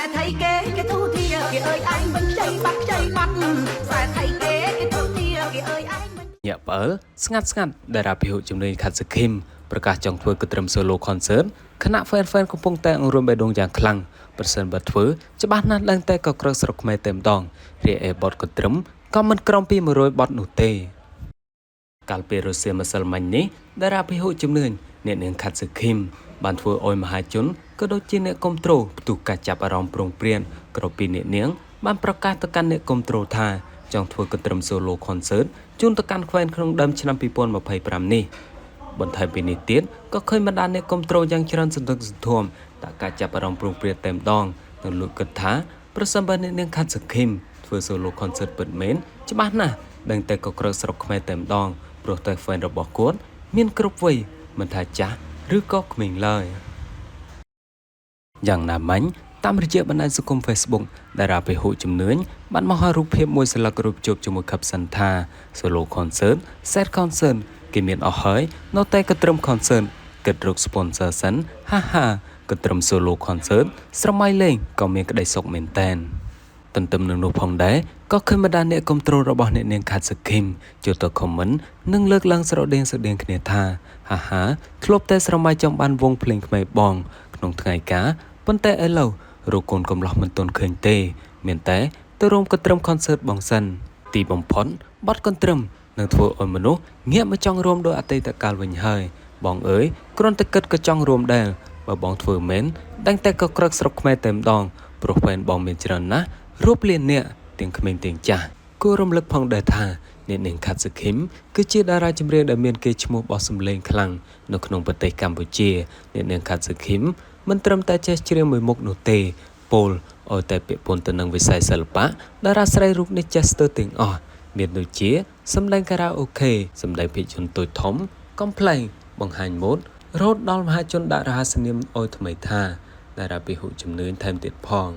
sẽ thấy cái thú thiệt kìa ơi anh vẫn cháy mắt sẽ thấy cái thú thiệt kìa ơi anh vẫn ញាក់បើស្ងាត់ដែលរ៉ាពីហុជំនាញខាត់សខឹមប្រកាសចង់ធ្វើកត្រឹម solo concert ខណៈ fan កំពុងតែអង្រួមបេះដូងយ៉ាងខ្លាំងប្រសិនបើធ្វើច្បាស់ណាស់ឡើងតែក៏ក្រឹកស្រុកខ្មែរតែម្ដងរីឯបទកត្រឹមក៏មិនក្រំពី100បទនោះទេកាលពីរសៀលម្សិលមិញនេះតារាភិហុជំនឿអ្នកនាងខាត់សខឹមបានធ្វើឲ្យមហាជនក៏ដូចជាអ្នកគ្រប់គ្រងផ្ទុះការចាប់អារម្មណ៍ប្រងព្រានក្រៅពីអ្នកនាងបានប្រកាសទៅកាន់អ្នកគ្រប់គ្រងថាចង់ធ្វើកត្រឹម solo concert ជូនទៅកាន់ខ្វែនក្នុងដើមឆ្នាំ2025នេះបន្ថែមពីនេះទៀតក៏ឃើញបណ្ដាអ្នកគ្រប់គ្រងយ៉ាងច្រើនសន្ធឹកសន្ធាប់តែការចាប់អារម្មណ៍ប្រងព្រានតែម្ដងនៅលោកគិតថាប្រសិនបើអ្នកនាងខាត់សខឹមធ្វើ solo concert ពិតមែនច្បាស់ណាស់ដឹងតែក៏ក្រៅស្រុកខ្មែរតែម្ដងព្រោះតែ fan របស់គាត់មានគ្រប់វ័យមិនថាចាស់ឬក៏ក្មេងឡើយយ៉ាងណាមិញតាមរយៈបណ្ដាញសង្គម Facebook តារាភិហុជំនឿបានបង្ហោះរូបភាពមួយស្លឹករូបជួបជាមួយខឹបសិនថា solo concert set concert គេមានអស់ហើយនៅតែកត្រឹម concert គិតរក sponsor សិនហាកត្រឹម solo concert ស្រមៃលេងក៏មានក្តីសុខមែនតែនទន្ទឹមនឹងនោះផងដែរក៏ឃើញបណ្ដាអ្នកគ្រប់គ្រងរបស់អ្នកនាងខាត់សខឹមចូលទៅ comment និងលើកឡើងស្រដៀងគ្នាថាហាធ្លាប់តែស្រមៃចង់បានវងភ្លេងក្មេងបងក្នុងថ្ងៃការប៉ុន្តែឥឡូវរកកូនកំលោះមិនទាន់ឃើញទេមានតែទៅរួមកត្រឹម concert បងសិនទីបំផុតបទកត្រឹមនឹងធ្វើឲ្យមនុស្សងាកមកចង់រួមដោយអតីតកាលវិញហើយបងអើយគ្រាន់តែគិតក៏ចង់រួមដែរបើបងធ្វើមែនដឹងតែក៏ក្រឹកស្រុកខ្មែរតែម្ដងព្រោះហ្វេនបងមានច្រើនណាស់រូបលានអ្នកទាំងក្មេងទាំងចាស់គួររំលឹកផងដែរថាអ្នកនាងខាត់សខឹមគឺជាតារាចម្រៀងដែលមានកេរ្តិ៍ឈ្មោះបោះសម្លេងខ្លាំងនៅក្នុងប្រទេសកម្ពុជាអ្នកនាងខាត់សខឹមមិនត្រឹមតែចេះច្រៀងមួយមុខនោះទេពោលឲ្យតែពាក់ព័ន្ធទៅនឹងវិស័យសិល្បៈតារាស្រីរូបនេះចេះស្ទើរទាំងអស់មានដូចជាសម្ដែងខារ៉ាអូខេសម្ដែងភាពយន្តតូចធំកំប្លែងបង្ហាញម៉ូដរហូតដល់មហាជនដាក់រហស្សនាមឲ្យថ្មីថាតារាភិហុជំនឿថែមទៀតផង